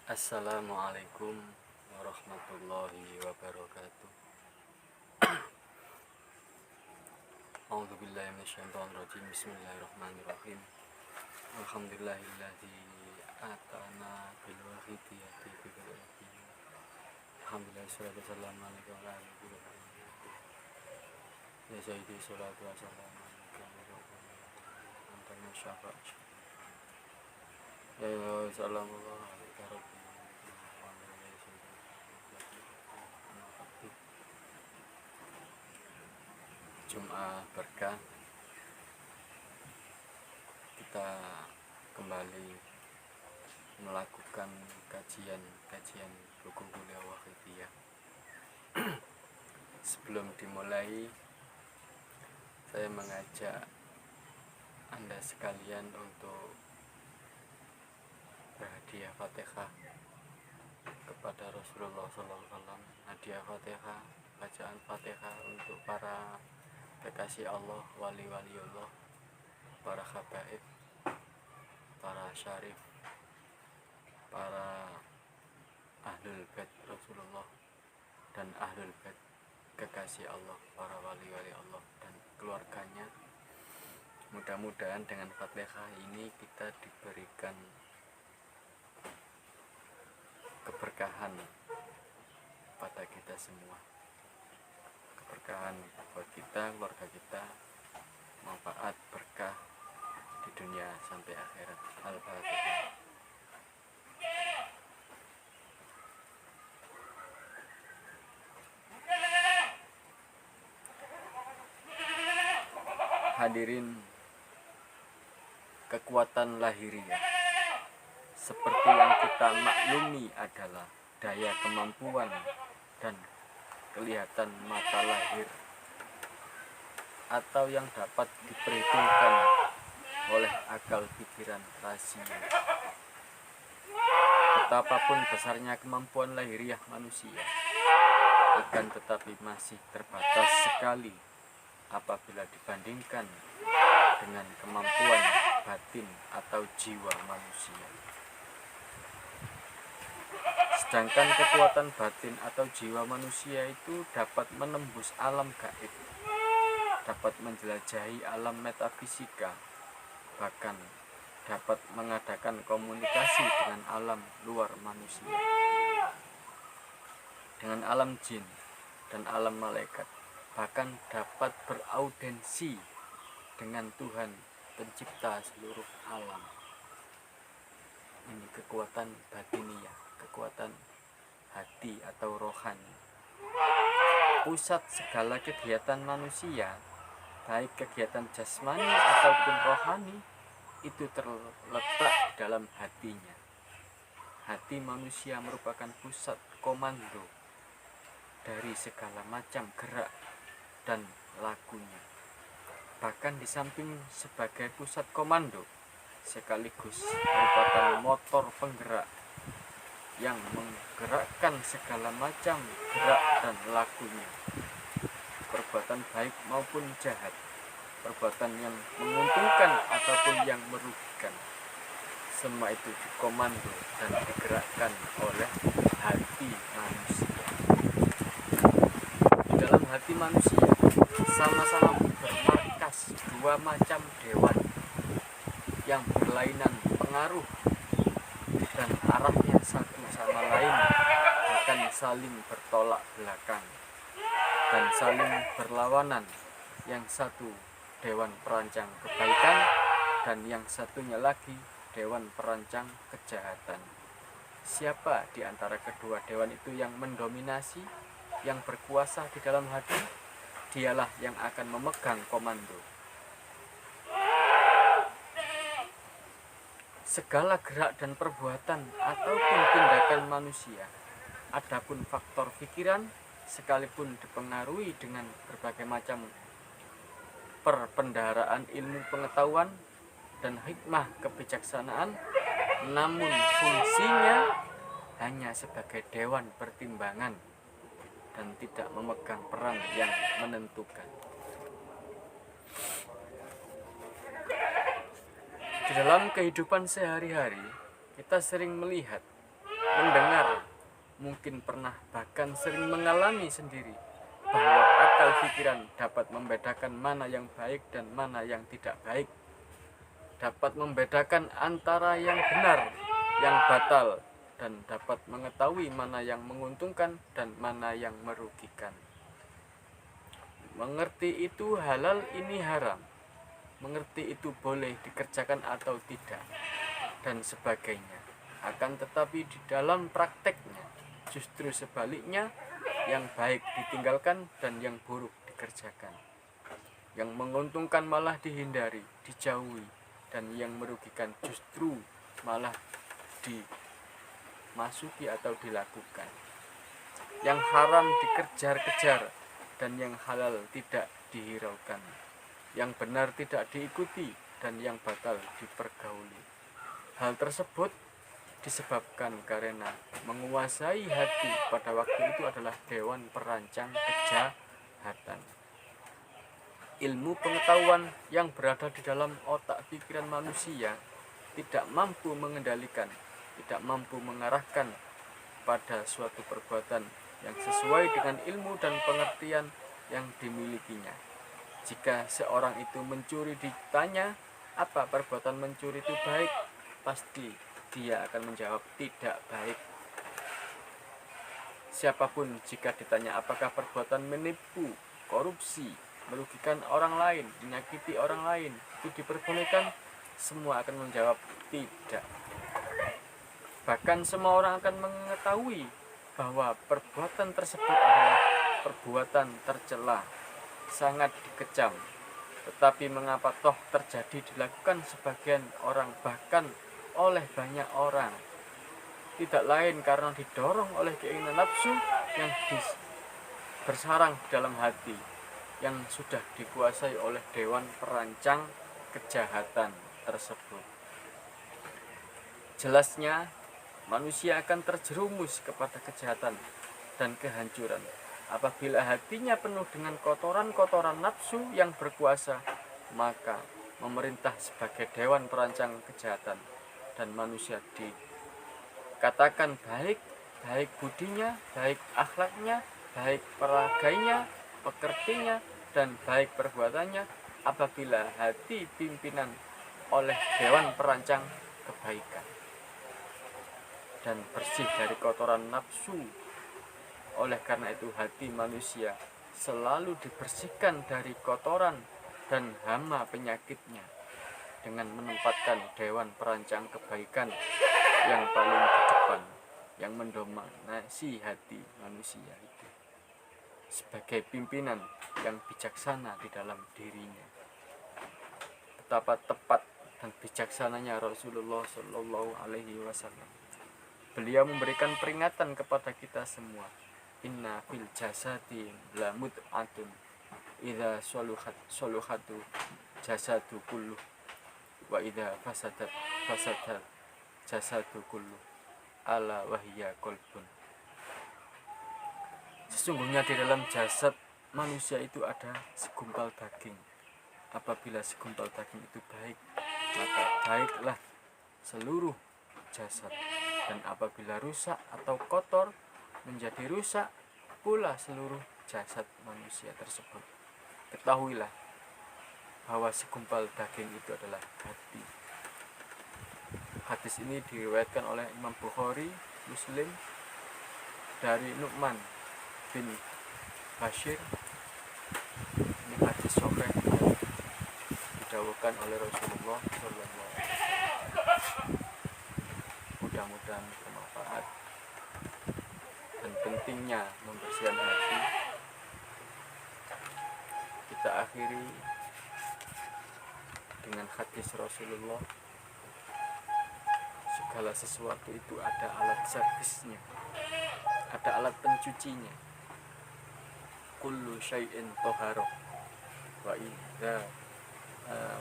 Assalamualaikum warahmatullahi wabarakatuh. A'udzubillahi minasyaitonirrajim. Bismillahirrahmanirrahim. Alhamdulillahilladzi atana bil wahidiyati bil wahidiyati. Alhamdulillah salatu wassalamu alaihi wa alihi wa sahbihi. Ya sayyidi salatu wassalamu alaihi wa syafa'a. Ya sallallahu alaihi wa rabbi. Jumat berkah, kita kembali melakukan kajian buku kuliah Wahidiyah. Sebelum dimulai, saya mengajak Anda sekalian untuk berhadiah Fatihah kepada Rasulullah SAW. Hadiah Fatihah, bacaan Fatihah untuk para kekasih Allah, wali-wali Allah, para habaib, para syarif, para ahlul bait Rasulullah dan ahlul bait kekasih Allah, para wali-wali Allah dan keluarganya. Mudah-mudahan dengan Fatihah ini kita diberikan keberkahan pada kita semua, keberkahan buat kita, keluarga kita, manfaat berkah di dunia sampai akhirat. Al-Fatihah. Hadirin, kekuatan lahiriah seperti yang kita maklumi adalah daya kemampuan dan kelihatan mata lahir atau yang dapat diperhitungkan oleh akal pikiran rasional. Betapapun besarnya kemampuan lahiriah manusia, akan tetapi masih terbatas sekali apabila dibandingkan dengan kemampuan batin atau jiwa manusia. Sedangkan kekuatan batin atau jiwa manusia itu dapat menembus alam gaib, dapat menjelajahi alam metafisika, bahkan dapat mengadakan komunikasi dengan alam luar manusia, dengan alam jin dan alam malaikat, bahkan dapat beraudensi dengan Tuhan pencipta seluruh alam. Ini kekuatan batiniah, kekuatan hati atau rohani. Pusat segala kegiatan manusia, baik kegiatan jasmani ataupun rohani, itu terletak dalam hatinya. Hati manusia merupakan pusat komando dari segala macam gerak dan lakunya. Bahkan di samping sebagai pusat komando, sekaligus merupakan motor penggerak yang menggerakkan segala macam gerak dan lakunya, perbuatan baik maupun jahat, perbuatan yang menguntungkan ataupun yang merugikan. Semua itu dikomando dan digerakkan oleh hati manusia. Di dalam hati manusia sama-sama bermarkas dua macam dewan yang berlainan pengaruh dan arahnya satu sama lain, bahkan saling bertolak belakang dan saling berlawanan. Yang satu dewan perancang kebaikan dan yang satunya lagi dewan perancang kejahatan. Siapa di antara kedua dewan itu yang mendominasi, yang berkuasa di dalam hati, dialah yang akan memegang komando. Segala gerak dan perbuatan ataupun tindakan manusia, adapun faktor pikiran, sekalipun dipengaruhi dengan berbagai macam perbendaharaan ilmu pengetahuan dan hikmah kebijaksanaan, namun fungsinya hanya sebagai dewan pertimbangan dan tidak memegang peran yang menentukan. Di dalam kehidupan sehari-hari, kita sering melihat mendengar, mungkin pernah bahkan sering mengalami sendiri bahwa akal pikiran dapat membedakan mana yang baik dan mana yang tidak baik, dapat membedakan antara yang benar, yang batal, dan dapat mengetahui mana yang menguntungkan dan mana yang merugikan. Mengerti itu halal, ini haram. Mengerti itu boleh dikerjakan atau tidak, dan sebagainya. Akan tetapi di dalam prakteknya, justru sebaliknya, yang baik ditinggalkan dan yang buruk dikerjakan. Yang menguntungkan malah dihindari, dijauhi, dan yang merugikan justru malah dimasuki atau dilakukan. Yang haram dikejar-kejar dan yang halal tidak dihiraukan. Yang benar tidak diikuti dan yang batal dipergauli. Hal tersebut disebabkan karena menguasai hati pada waktu itu adalah dewan perancang kejahatan. Ilmu pengetahuan yang berada di dalam otak pikiran manusia tidak mampu mengendalikan, tidak mampu mengarahkan pada suatu perbuatan yang sesuai dengan ilmu dan pengertian yang dimilikinya. Jika seorang itu mencuri ditanya, apa perbuatan mencuri itu baik? Pasti dia akan menjawab tidak baik. Siapapun jika ditanya apakah perbuatan menipu, korupsi, merugikan orang lain, menyakiti orang lain itu diperbolehkan, semua akan menjawab tidak. Bahkan semua orang akan mengetahui bahwa perbuatan tersebut adalah perbuatan tercela, sangat dikecam. Tetapi mengapa toh terjadi dilakukan sebagian orang, bahkan oleh banyak orang? Tidak lain karena didorong oleh keinginan nafsu yang bersarang di dalam hati, yang sudah dikuasai oleh dewan perancang kejahatan tersebut. Jelasnya, manusia akan terjerumus kepada kejahatan dan kehancuran apabila hatinya penuh dengan kotoran-kotoran nafsu yang berkuasa. Maka memerintah sebagai dewan perancang kejahatan, dan manusia dikatakan baik, baik budinya, baik akhlaknya, baik peragainya, pekertinya, dan baik perbuatannya apabila hati pimpinan oleh dewan perancang kebaikan dan bersih dari kotoran nafsu. Oleh karena itu hati manusia selalu dibersihkan dari kotoran dan hama penyakitnya dengan menempatkan dewan perancang kebaikan yang paling di depan, yang mendominasi hati manusia itu sebagai pimpinan yang bijaksana di dalam dirinya. Betapa tepat dan bijaksananya Rasulullah Shallallahu Alaihi Wasallam. Beliau memberikan peringatan kepada kita semua. Inna fil jasadi la mud'atun idza saluhatu jasadu kullu wa idza fasadat jasadu kullu ala wahiyya qalbun. Sesungguhnya di dalam jasad manusia itu ada segumpal daging. Apabila segumpal daging itu baik, maka baiklah seluruh jasad. Dan apabila rusak atau kotor, menjadi rusak pula seluruh jasad manusia tersebut. Ketahuilah bahwa segumpal daging itu adalah hati. Hadis ini diriwayatkan oleh Imam Bukhari, Muslim dari Nu'man bin Bashir. Ini hadis sahih didawuhkan oleh Rasulullah SAW. Mudah-mudahan bermanfaat. Dan pentingnya membersihkan hati kita akhiri dengan hadis Rasulullah. Segala sesuatu itu ada alat servisnya, ada alat pencucinya. Kullu syai'in toharoh wa idza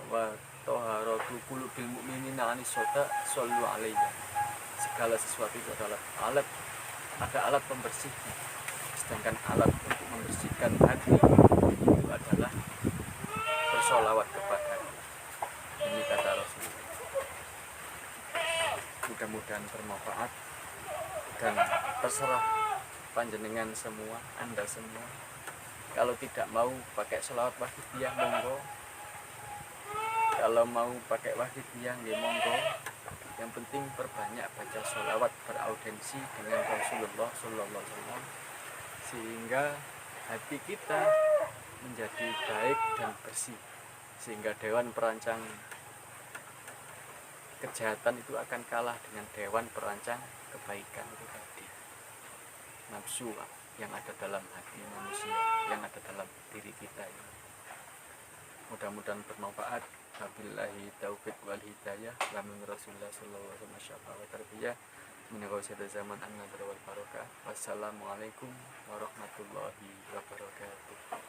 wa toharotu qulubil mu'minina anis soda sallu alaihi. Segala sesuatu itu adalah alat, ada alat pembersihnya. Sedangkan alat untuk membersihkan hati itu adalah bersolawat kepada ini kata Rasulullah. Mudah-mudahan bermanfaat. Dan terserah panjenengan semua, Anda semua. Kalau tidak mau pakai sholawat wahidiyah monggo, kalau mau pakai wahidiyah ya monggo. Yang penting perbanyak baca sholawat beraudensi dengan Rasulullah Sallallahu Alaihi Wasallam, sehingga hati kita menjadi baik dan bersih, sehingga dewan perancang kejahatan itu akan kalah dengan dewan perancang kebaikan itu tadi. Nafsu yang ada dalam hati manusia, yang ada dalam diri kita ini. Mudah-mudahan bermanfaat. Wabillahi taufiq wal hidayah. Wa min Rasulullah sallallahu alaihi wasallam wa tarbiyah. Min ghausidah zaman an-nadr wal barokah. Wassalamualaikum warahmatullahi wabarakatuh.